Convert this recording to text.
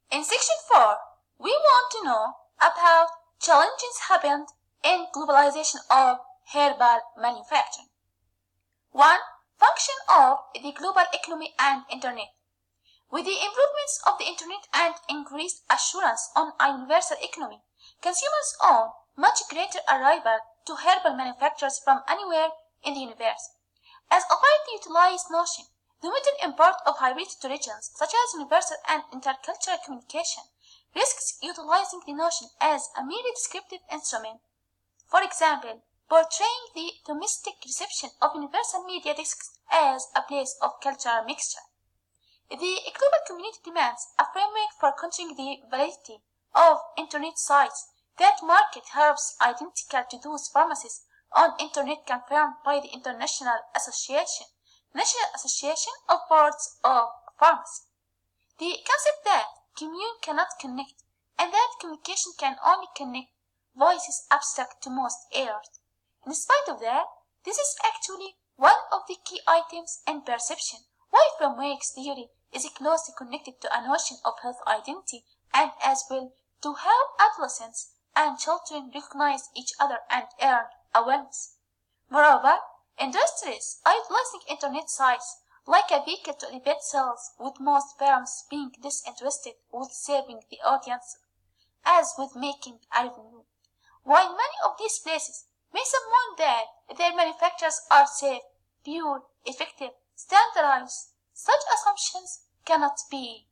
In section 4, we want to know about challenges happened in globalization of herbal manufacturing. 1. Function of the global economy and internet. With the improvements of the internet and increased assurance on a universal economy, consumers own much greater arrival to herbal manufacturers from anywhere in the universe. As a widely utilized notion, the modern import of hybridity to regions such as universal and intercultural communication risks utilizing the notion as a merely descriptive instrument. For example, portraying the domestic reception of universal media discs as a place of cultural mixture. The global community demands a framework for controlling the validity of internet sites that market herbs identical to those pharmacies on internet confirmed by the National Association of Boards of Pharmacy. The concept that commune cannot connect and that communication can only connect voice is abstract to most ears. In spite of that, this is actually one of the key items in perception, why frameworks theory is closely connected to a notion of health identity and as well to how adolescents and children recognize each other and earn awareness. Moreover, industries are utilizing internet sites like a vehicle to elevate sales, with most firms being disinterested with serving the audience as with making a revenue. While many of these places may someone that their manufacturers are safe, pure, effective, standardized, such assumptions cannot be